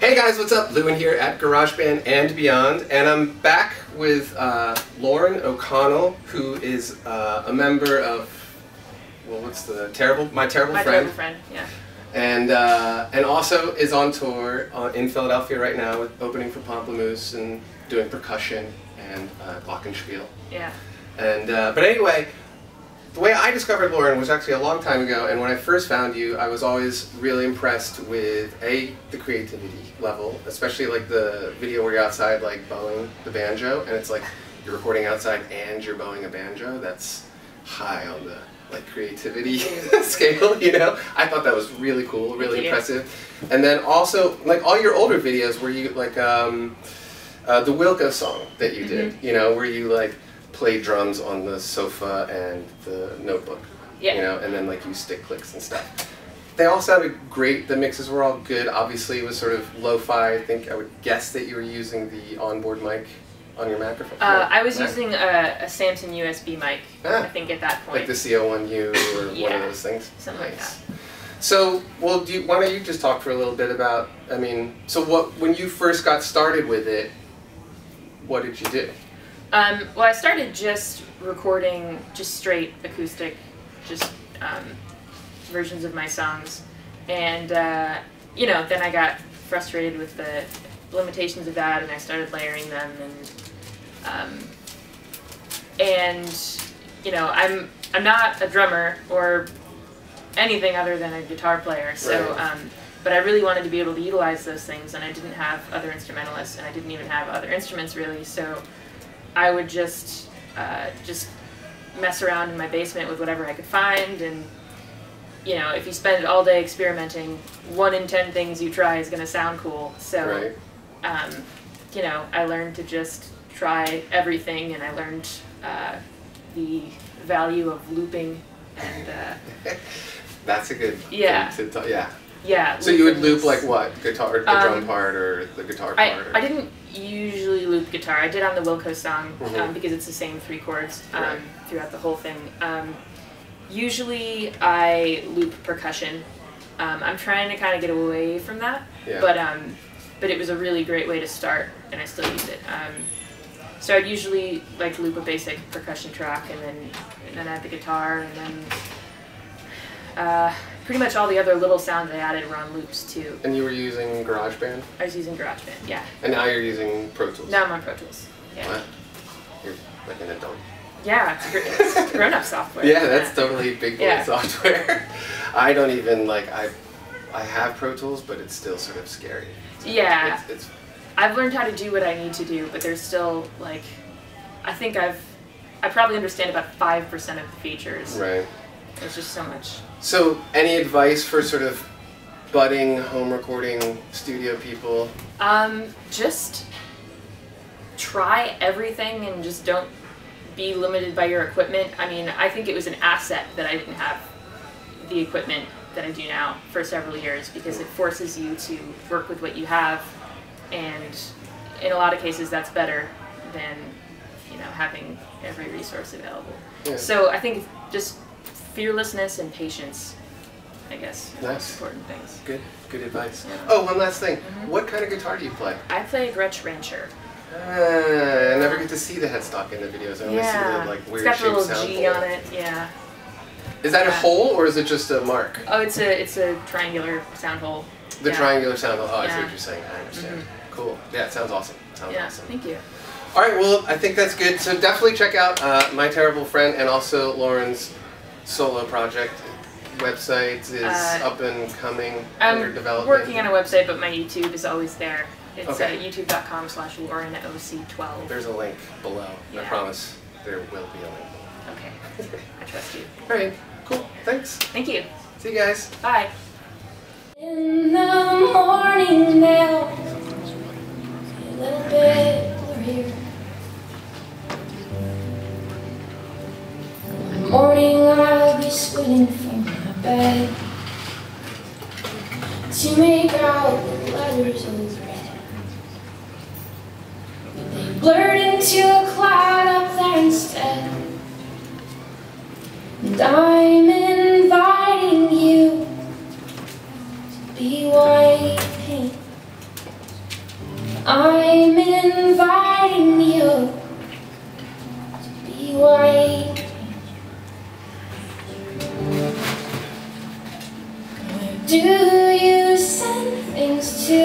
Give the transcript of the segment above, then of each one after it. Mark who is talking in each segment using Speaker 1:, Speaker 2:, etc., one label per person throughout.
Speaker 1: Hey guys, what's up? Lewin here at GarageBand and Beyond, and I'm back with Lauren O'Connell, who is a member of, well, what's the My Terrible Friend.
Speaker 2: My Terrible Friend, yeah.
Speaker 1: And also is on tour in Philadelphia right now, with opening for Pomplamoose and doing percussion and glockenspiel.
Speaker 2: Yeah.
Speaker 1: And but anyway, the way I discovered Lauren was actually a long time ago, and when I first found you, I was always really impressed with the creativity level, especially like the video where you're outside like bowing the banjo, and it's like you're recording outside and you're bowing a banjo. That's high on the like creativity scale, you know? I thought that was really cool, really impressive. And then also like all your older videos where you like the Wilco song that you did, you know, where you like play drums on the sofa and the notebook, you know, and then like use stick clicks and stuff. They all sounded great. The mixes were all good. Obviously, it was sort of lo-fi. I think I would guess that you were using the onboard mic on your microphone.
Speaker 2: I was using a Samsung USB mic, I think, at that point.
Speaker 1: Like the CO1U or one of those things?
Speaker 2: Something like that.
Speaker 1: So, well, why don't you just talk for a little bit about, I mean, so when you first got started with it, what did you do?
Speaker 2: Well, I started just recording just straight acoustic, just versions of my songs, and you know, then I got frustrated with the limitations of that, and I started layering them, and you know, I'm not a drummer or anything other than a guitar player, so but I really wanted to be able to utilize those things, and I didn't have other instrumentalists, and I didn't even have other instruments really, so I would just mess around in my basement with whatever I could find, and you know, if you spend all day experimenting, 1 in 10 things you try is going to sound cool. So, you know, I learned to just try everything, and I learned the value of looping, and
Speaker 1: that's a good thing to talk.
Speaker 2: Yeah.
Speaker 1: So you would loop like what? The drum part or the guitar part?
Speaker 2: I didn't usually loop guitar. I did on the Wilco song because it's the same 3 chords throughout the whole thing. Usually I loop percussion. I'm trying to kind of get away from that, but it was a really great way to start, and I still use it. So I'd usually like loop a basic percussion track, and then add the guitar, and then pretty much all the other little sounds I added were on loops too.
Speaker 1: And you were using GarageBand?
Speaker 2: I was using GarageBand, yeah.
Speaker 1: And now you're using Pro Tools?
Speaker 2: Now I'm on Pro Tools, yeah.
Speaker 1: What? You're like an adult?
Speaker 2: Yeah, it's grown-up software.
Speaker 1: Yeah, that's totally big boy software. I don't even like, I have Pro Tools, but it's still sort of scary.
Speaker 2: Yeah. I've learned how to do what I need to do, but there's still like, I think I probably understand about 5% of the features.
Speaker 1: Right.
Speaker 2: There's just so much.
Speaker 1: So, any advice for sort of budding home recording studio people?
Speaker 2: Just try everything and just don't be limited by your equipment. I mean, I think it was an asset that I didn't have the equipment that I do now for several years, because it forces you to work with what you have, and in a lot of cases that's better than, you know, having every resource available. Yeah. So I think just fearlessness and patience, I guess, are the most important things. Good advice. Yeah.
Speaker 1: Oh, one last thing. What kind of guitar do you play?
Speaker 2: I play a Gretsch Rancher.
Speaker 1: I never get to see the headstock in the videos. I only see the like weird shaped sound.
Speaker 2: It's got the little G on it. Yeah.
Speaker 1: Is that a hole or is it just a mark?
Speaker 2: Oh, it's a triangular sound hole.
Speaker 1: The triangular sound hole. Oh, I see what you're saying. I understand. Cool. Yeah, it sounds awesome. Sounds awesome.
Speaker 2: Thank you.
Speaker 1: All right. Well, I think that's good. So definitely check out My Terrible Friend and also Lauren's solo project. Website is up and coming. Under development.
Speaker 2: I'm working on a website, but my YouTube is always there. It's youtube.com/LaurenOC12.
Speaker 1: There's a link below. I promise there will be a link below.
Speaker 2: Okay. I trust you.
Speaker 1: All right. Cool. Thanks.
Speaker 2: Thank you.
Speaker 1: See you guys.
Speaker 2: Bye.
Speaker 3: In the morning now, a little bit blurrier. In the morning I'll be squinting from my bed to make out the letters of red. But they blurred into a cloud up there instead, and I'm inviting you be white paint I'm inviting you to be white. Where do you send things to?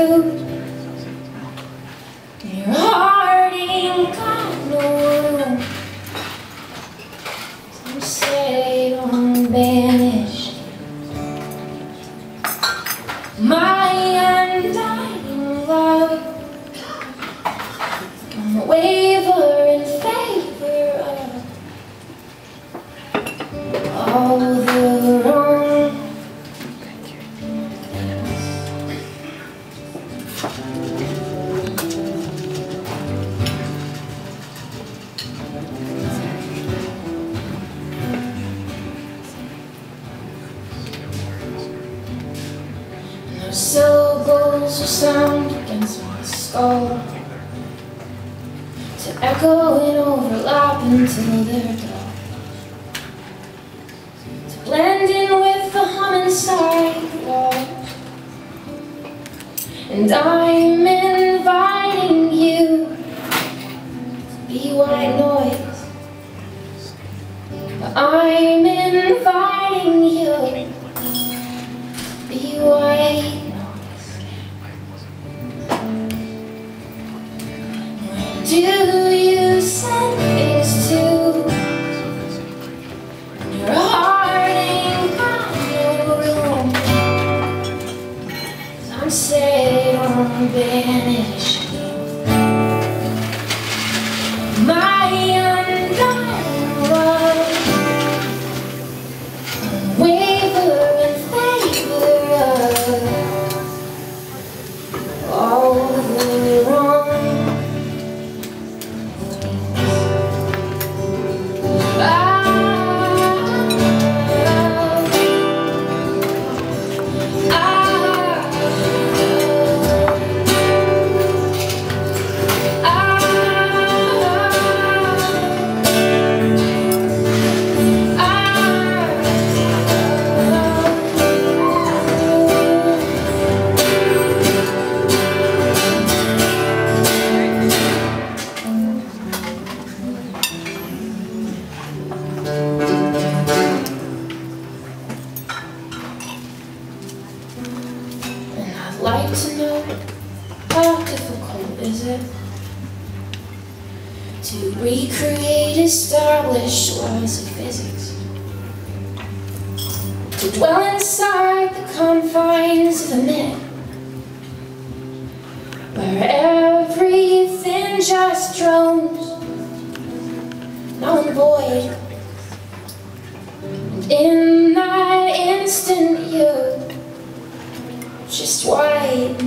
Speaker 3: Your heart ain't got no room. Some say don't banish my undying love. Don't waver in favor of all the wrong. Those syllables will sound against my skull, to echo and overlap until they're dull, to blend in with the hum inside the walls. And I'm inviting you to be white noise. I'm inviting you to be white noise. Where do you send things to? Your heart ain't got no room. Some say don't banish my undying love. Waver in favor of all the wrong. And I'd like to know, how difficult is it to recreate established laws of physics, to dwell inside the confines of a myth, where everything just drones, null and void. And in that instant you just white.